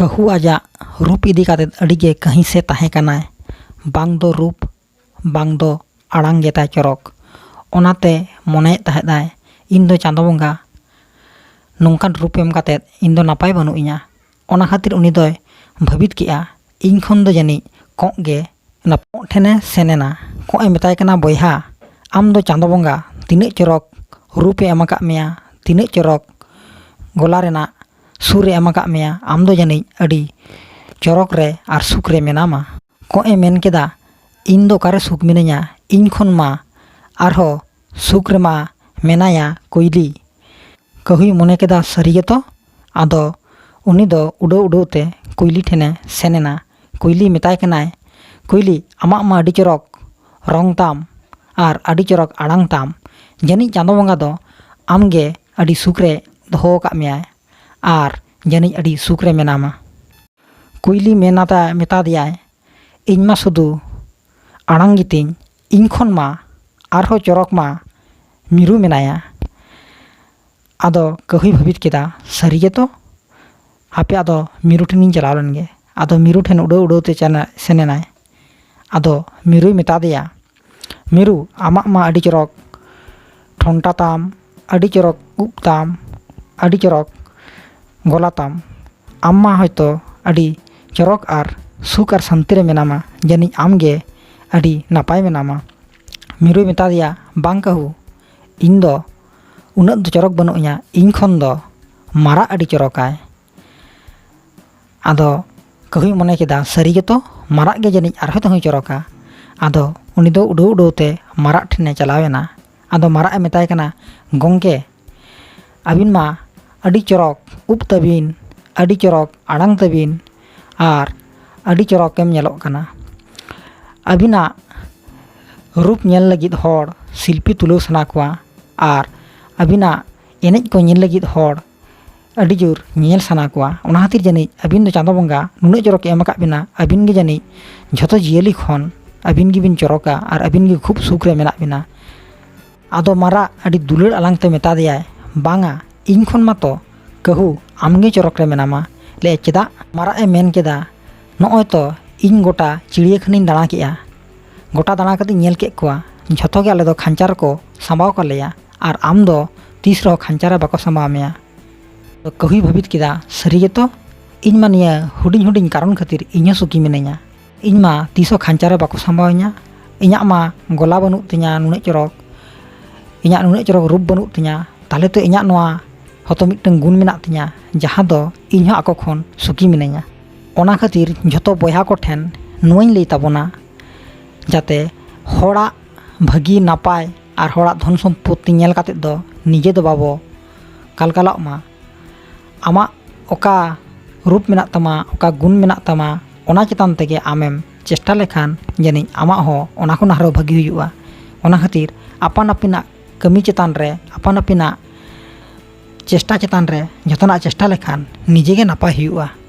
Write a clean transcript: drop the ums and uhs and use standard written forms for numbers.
ᱠᱟᱹᱦᱩ ᱟᱡᱟᱜ ᱨᱩᱯ ᱤᱫᱤ ᱠᱟᱛᱮᱫ ᱟᱹᱰᱤᱜᱮ ᱠᱟᱹᱦᱤᱥᱮ ᱛᱟᱦᱮᱸ ᱠᱟᱱᱟᱭ᱾ ᱵᱟᱝ ᱫᱚ ᱨᱩᱯ, ᱵᱟᱝ ᱫᱚ ᱟᱲᱟᱝ ᱜᱮᱛᱟᱭ ᱪᱚᱨᱚᱠ᱾ ᱚᱱᱟᱛᱮ ᱢᱚᱱᱮᱭᱮᱫ ᱛᱟᱦᱮᱸᱫᱟᱭ ᱤᱧ ᱫᱚ ᱪᱟᱸᱫᱳ ᱵᱚᱸᱜᱟ ᱱᱚᱝᱠᱟᱱ ᱨᱩᱯ ᱮᱢ ᱠᱟᱛᱮᱫ ᱤᱧ ᱫᱚ ᱱᱟᱯᱟᱭ ᱵᱟᱹᱱᱩᱜ ᱤᱧᱟ᱾ ᱚᱱᱟ ᱠᱷᱟᱹᱛᱤᱨ ᱩᱱᱤ ᱫᱚᱭ ᱵᱷᱟᱹᱵᱤᱛ ᱠᱮᱜᱼᱟ ᱤᱧ ᱠᱷᱚᱱ ᱫᱚ ᱡᱟᱹᱱᱤᱡ ᱠᱚᱸᱜ ᱜᱮ ᱠᱚᱸᱜ ᱴᱷᱮᱱᱮ ᱥᱮᱱ ᱮᱱᱟ᱾ ᱠᱚᱸᱜ ᱮ ᱢᱮᱛᱟᱭ ᱠᱟᱱᱟ, ᱵᱚᱭᱦᱟ ᱟᱢ ᱫᱚ ᱪᱟᱸᱫᱳ ᱵᱚᱸᱜᱟ ᱛᱤᱱᱟᱹᱜ ᱪᱚᱨᱚᱠ ᱨᱩᱯᱮ ᱮᱢ ᱟᱠᱟᱫ ᱢᱮᱭᱟ, ᱛᱤᱱᱟᱹᱜ ᱪᱚᱨᱚᱠ ᱜᱚᱞᱟ ᱨᱮᱱᱟᱜ ᱥᱩᱨ ᱮ ᱮᱢ ᱟᱠᱟᱫ ᱢᱮᱭᱟ, ᱟᱢ ᱫᱚ ᱡᱟᱹᱱᱤᱡ ᱟᱹᱰᱤ ᱪᱚᱨᱚᱠ ᱨᱮ ᱟᱨ ᱥᱩᱠ ᱨᱮ ᱢᱮᱱᱟᱢᱟ᱾ ᱠᱚᱸᱜ ᱮ ᱢᱮᱱ ᱠᱮᱫᱟ, ᱤᱧ ᱫᱚ ᱚᱠᱟᱨᱮ ᱥᱩᱠ ᱢᱤᱱᱟᱹᱧᱟ, ᱤᱧ ᱠᱷᱚᱱ ᱢᱟ ᱟᱨᱦᱚᱸ ᱥᱩᱠ ᱨᱮᱢᱟ ᱢᱮᱱᱟᱭᱟ ᱠᱩᱭᱞᱤ᱾ ᱠᱟᱹᱦᱩᱭ ᱢᱚᱱᱮ ᱠᱮᱫᱟ ᱥᱟᱹᱨᱤ ᱜᱮᱛᱚ᱾ ᱟᱫᱚ ᱩᱱᱤ ᱫᱚ ᱩᱰᱟᱹᱣ ᱩᱰᱟᱹᱣ ᱛᱮ ᱠᱩᱭᱞᱤ ᱴᱷᱮᱱᱮ ᱥᱮᱱ ᱮᱱᱟ᱾ ᱠᱩᱭᱞᱤ ᱢᱮᱛᱟᱭ ᱠᱟᱱᱟᱭ, ᱠᱩᱭᱞᱤ ᱟᱢᱟᱜ ᱢᱟ ᱟᱹᱰᱤ ᱪᱚᱨᱚᱠ ᱨᱚᱝ ᱛᱟᱢ ᱟᱨ ᱟᱹᱰᱤ ᱪᱚᱨᱚᱠ ᱟᱲᱟᱝ ᱛᱟᱢ, ᱡᱟᱹᱱᱤᱡ ᱪᱟᱸᱫᱳ ᱵᱚᱸᱜᱟ ᱫᱚ ᱟᱢᱜᱮ ᱟᱹᱰᱤ ᱥᱩᱠ ᱨᱮ ᱫᱚᱦᱚ ᱟᱠᱟᱫ ᱢᱮᱭᱟᱭ ᱟᱨ ᱡᱟᱹᱱᱤᱡ ᱟᱹᱰᱤ ᱥᱩᱠ ᱨᱮ ᱢᱮᱱᱟᱢᱟ᱾ ᱠᱩᱭᱞᱤ ᱢᱮᱛᱟ ᱫᱮᱭᱟᱭ, ᱤᱧ ᱢᱟ ᱥᱩᱫᱷᱩ ᱟᱲᱟᱝ ᱜᱮᱛᱤᱧ, ᱤᱧ ᱠᱷᱚᱱ ᱢᱟ ᱟᱨᱦᱚᱸ ᱪᱚᱨᱚᱠ ᱢᱟ ᱢᱤᱨᱩ ᱢᱮᱱᱟᱭᱟ᱾ ᱟᱫᱚ ᱠᱟᱹᱦᱩᱭ ᱵᱷᱟᱹᱵᱤᱛ ᱠᱮᱫᱟ ᱥᱟᱹᱨᱤ ᱜᱮᱛᱚ, ᱦᱟᱯᱮ ᱟᱫᱚ ᱢᱤᱨᱩ ᱴᱷᱮᱱᱤᱧ ᱪᱟᱞᱟᱣ ᱞᱮᱱᱜᱮ᱾ ᱟᱫᱚ ᱢᱤᱨᱩ ᱴᱷᱮᱱ ᱩᱰᱟᱹᱣ ᱩᱰᱟᱹᱣ ᱛᱮ ᱥᱮᱱ ᱮᱱᱟᱭ᱾ ᱟᱫᱚ ᱢᱤᱨᱩᱭ ᱢᱮᱛᱟ ᱫᱮᱭᱟ, ᱢᱤᱨᱩ ᱟᱢᱟᱜ ᱢᱟ ᱟᱹᱰᱤ ᱪᱚᱨᱚᱠ ᱴᱷᱚᱱᱴᱟ ᱛᱟᱢ, ᱟᱹᱰᱤ ᱪᱚᱨᱚᱠ ᱩᱵ ᱛᱟᱢ, ᱟᱹᱰᱤ ᱪᱚᱨᱚᱠ ᱜᱚᱞᱟ ᱛᱟᱢ, ᱟᱢ ᱢᱟ ᱦᱚᱭᱛᱳ ᱟᱹᱰᱤ ᱪᱚᱨᱚᱠ ᱟᱨ ᱥᱩᱠ ᱟᱨ ᱥᱟᱱᱛᱤ ᱨᱮ ᱢᱮᱱᱟᱢᱟ, ᱡᱟᱹᱱᱤᱡ ᱟᱢᱜᱮ ᱟᱹᱰᱤ ᱱᱟᱯᱟᱭ ᱢᱮᱱᱟᱢᱟ᱾ ᱢᱤᱨᱩᱭ ᱢᱮᱛᱟ ᱫᱮᱭᱟ, ᱵᱟᱝ ᱠᱟᱹᱦᱩ, ᱤᱧ ᱫᱚ ᱩᱱᱟᱹᱜ ᱫᱚ ᱪᱚᱨᱚᱠ ᱵᱟᱹᱱᱩᱜ ᱤᱧᱟ, ᱤᱧ ᱠᱷᱚᱱ ᱫᱚ ᱢᱟᱨᱟᱜ ᱟᱹᱰᱤ ᱪᱚᱨᱚᱠᱟᱭ᱾ ᱟᱫᱚ ᱠᱟᱹᱦᱩᱭ ᱢᱚᱱᱮ ᱠᱮᱫᱟ ᱥᱟᱹᱨᱤ ᱜᱮᱛᱚ, ᱢᱟᱨᱟᱜ ᱜᱮ ᱡᱟᱹᱱᱤᱡ ᱟᱨᱦᱚᱸ ᱛᱮᱦᱚᱸᱭ ᱪᱚᱨᱚᱠᱟ᱾ ᱟᱫᱚ ᱩᱱᱤ ᱫᱚ ᱩᱰᱟᱹᱣ ᱩᱰᱟᱹᱣ te ᱢᱟᱨᱟᱜ ᱴᱷᱮᱱᱮ ᱪᱟᱞᱟᱣ ᱮᱱᱟ᱾ ᱟᱫᱚ ᱢᱟᱨᱟᱜ ᱮ ᱢᱮᱛᱟᱭ ᱠᱟᱱᱟ, ᱜᱚᱝᱠᱮ ᱟᱹᱵᱤᱱ ᱢᱟ ᱟᱹᱰᱤ ᱪᱚᱨᱚᱠ ᱩᱵ ᱛᱟᱹᱵᱤᱱ, ᱟᱹᱰᱤ ᱪᱚᱨᱚᱠ ᱟᱲᱟᱝ ᱛᱟᱹᱵᱤᱱ ᱟᱨ ᱟᱹᱰᱤ ᱪᱚᱨᱚᱠᱮᱢ ᱧᱮᱞᱚᱜ ᱠᱟᱱᱟ᱾ ᱟᱹᱵᱤᱱᱟᱜ ᱨᱩᱯ ᱧᱮᱞ ᱞᱟᱹᱜᱤᱫ ᱦᱚᱲ ᱥᱤᱞᱯᱤ ᱛᱩᱞᱟᱹᱣ ᱥᱟᱱᱟ ᱠᱚᱣᱟ ᱟᱨ ᱟᱹᱵᱤᱱᱟᱜ ᱮᱱᱮᱡ ᱠᱚ ᱧᱮᱞ ᱞᱟᱹᱜᱤᱫ ᱦᱚᱲ ᱟᱹᱰᱤ ᱡᱳᱨ ᱧᱮᱞ ᱥᱟᱱᱟ ᱠᱚᱣᱟ᱾ ᱚᱱᱟ ᱠᱷᱟᱹᱛᱤᱨ ᱡᱟᱹᱱᱤᱡ ᱟᱹᱵᱤᱱ ᱫᱚ ᱪᱟᱸᱫᱳ ᱵᱚᱸᱜᱟ ᱱᱩᱱᱟᱹᱜ ᱪᱚᱨᱚᱠᱮ ᱮᱢ ᱟᱠᱟᱫ ᱵᱤᱱᱟ, ᱟᱹᱵᱤᱱ ᱜᱮ ᱡᱟᱹᱱᱤᱡ ᱡᱷᱚᱛᱚ ᱡᱤᱭᱟᱹᱞᱤ ᱠᱷᱚᱱ ᱟᱹᱵᱤᱱ ᱜᱮᱵᱤᱱ ᱪᱚᱨᱚᱠᱟ ᱟᱨ ᱟᱹᱵᱤᱱ ᱜᱮ ᱠᱷᱩᱵ ᱥᱩᱠ ᱨᱮ ᱢᱮᱱᱟᱜ ᱵᱤᱱᱟ᱾ ᱟᱫᱚ ᱢᱟᱨᱟᱜ ᱟᱹᱰᱤ ᱫᱩᱞᱟᱹᱲ ᱟᱞᱟᱝ ᱛᱮ ᱢᱮᱛᱟ ᱫᱮᱭᱟᱭ, ᱵᱟᱝᱟ ᱤᱧ ᱠᱷᱚᱱ ᱢᱟᱛᱚ ᱠᱟᱹᱦᱩ ᱟᱢᱜᱮ ᱪᱚᱨᱚᱠ ᱨᱮ ᱢᱮᱱᱟᱢᱟ᱾ ᱞᱟᱹᱭ ᱪᱮᱫᱟᱜ? ᱢᱟᱨᱟᱜ ᱮ ᱢᱮᱱ ᱠᱮᱫᱟ, ᱱᱚᱜᱼᱚᱭ ᱛᱚ ᱤᱧ ᱜᱚᱴᱟ ᱪᱤᱲᱤᱭᱟᱹᱠᱷᱟᱱᱟᱧ ᱫᱟᱬᱟ ᱠᱮᱜᱼᱟ, ᱜᱚᱴᱟ ᱫᱟᱬᱟ ᱠᱟᱛᱮᱧ ᱧᱮᱞ ᱠᱮᱫ ᱠᱚᱣᱟ, ᱡᱷᱚᱛᱚ ᱜᱮ ᱟᱞᱮ ᱫᱚ ᱠᱷᱟᱧᱪᱟ ᱨᱮᱠᱚ ᱥᱟᱸᱵᱟᱣ ᱠᱟᱜ ᱞᱮᱭᱟ ᱟᱨ ᱟᱢ ᱫᱚ ᱛᱤᱥ ᱨᱮᱦᱚᱸ ᱠᱷᱟᱧᱪᱟ ᱨᱮ ᱵᱟᱠᱚ ᱥᱟᱸᱵᱟᱣ ᱢᱮᱭᱟ᱾ ᱠᱟᱹᱦᱩᱭ ᱵᱷᱟᱹᱵᱤᱛ ᱠᱮᱫᱟ ᱥᱟᱹᱨᱤ ᱜᱮᱛᱚ, ᱤᱧ ᱢᱟ ᱱᱤᱭᱟᱹ ᱦᱩᱰᱤᱧ ᱦᱩᱰᱤᱧ ᱠᱟᱨᱚᱱ ᱠᱷᱟᱹᱛᱤᱨ ᱤᱧ ᱦᱚᱸ ᱥᱩᱠᱷᱤ ᱢᱤᱱᱟᱹᱧᱟ᱾ ᱤᱧ ᱢᱟ ᱛᱤᱥ ᱦᱚᱸ ᱠᱷᱟᱧᱪᱟ ᱨᱮ ᱵᱟᱠᱚ ᱥᱟᱸᱵᱟᱣᱤᱧᱟ, ᱤᱧᱟᱹᱜ ᱢᱟ ᱜᱚᱞᱟ ᱵᱟᱹᱱᱩᱜ ᱛᱤᱧᱟ ᱱᱩᱱᱟᱹᱜ ᱪᱚᱨᱚᱠ, ᱤᱧᱟᱹᱜ ᱱᱩᱱᱟᱹᱜ ᱪᱚᱨᱚᱠ ᱨᱩᱯ ᱵᱟᱹᱱᱩᱜ ᱛᱤᱧᱟ, ᱛᱟᱦᱚᱞᱮ ᱛᱚ ᱤᱧᱟᱹᱜ ᱱᱚᱣᱟ ᱦᱚᱛᱚ ᱢᱤᱫᱴᱟᱝ ᱜᱩᱱ ᱢᱮᱱᱟᱜ ᱛᱤᱧᱟ ᱡᱟᱦᱟᱸ ᱫᱚ ᱤᱧ ᱦᱚᱸ ᱟᱠᱚ ᱠᱷᱚᱱ ᱥᱩᱠᱷᱤ ᱢᱤᱱᱟᱹᱧᱟ᱾ ᱚᱱᱟ ᱠᱷᱟᱹᱛᱤᱨ ᱡᱷᱚᱛᱚ ᱵᱚᱭᱦᱟ ᱠᱚᱴᱷᱮᱱ ᱱᱚᱣᱟᱧ ᱞᱟᱹᱭ ᱛᱟᱵᱚᱱᱟ, ᱡᱟᱛᱮ ᱦᱚᱲᱟᱜ ᱵᱷᱟᱹᱜᱤ ᱱᱟᱯᱟᱭ ᱟᱨ ᱦᱚᱲᱟᱜ ᱫᱷᱚᱱ ᱥᱚᱢᱯᱚᱛᱛᱤ ᱧᱮᱞ ᱠᱟᱛᱮᱫ ᱫᱚ ᱱᱤᱡᱮ ᱫᱚ ᱵᱟᱵᱚ ᱠᱟᱞᱠᱟᱞᱚᱜ ᱢᱟ᱾ ᱟᱢᱟᱜ ᱚᱠᱟ ᱨᱩᱯ ᱢᱮᱱᱟᱜ ᱛᱟᱢᱟ, ᱚᱠᱟ ᱜᱩᱱ ᱢᱮᱱᱟᱜ ᱛᱟᱢᱟ, ᱚᱱᱟ ᱪᱮᱛᱟᱱ ᱛᱮᱜᱮ ᱟᱢᱮᱢ ᱪᱮᱥᱴᱟ ᱞᱮᱠᱷᱟᱱ ᱡᱟᱹᱱᱤᱡ ᱟᱢᱟᱜ ᱦᱚᱸ ᱚᱱᱟ ᱠᱷᱚᱱ ᱟᱨᱦᱚᱸ ᱵᱷᱟᱹᱜᱤ ᱦᱩᱭᱩᱜᱼᱟ᱾ ᱚᱱᱟ ᱠᱷᱟᱹᱛᱤᱨ ᱟᱯᱟᱱ ᱟᱹᱯᱤᱱᱟᱜ ᱠᱟᱹᱢᱤ ᱪᱮᱛᱟᱱ ᱨᱮ, ᱟᱯᱟᱱ ᱟᱹᱯᱤᱱᱟᱜ ᱪᱮᱥᱴᱟ ᱪᱮᱛᱟᱱ ᱨᱮ ᱡᱚᱛᱚᱱᱟᱜ ᱪᱮᱥᱴᱟ ᱞᱮᱠᱷᱟᱱ ᱱᱤᱡᱮ ᱜᱮ ᱱᱟᱯᱟᱭ ᱦᱩᱭᱩᱜᱼᱟ᱾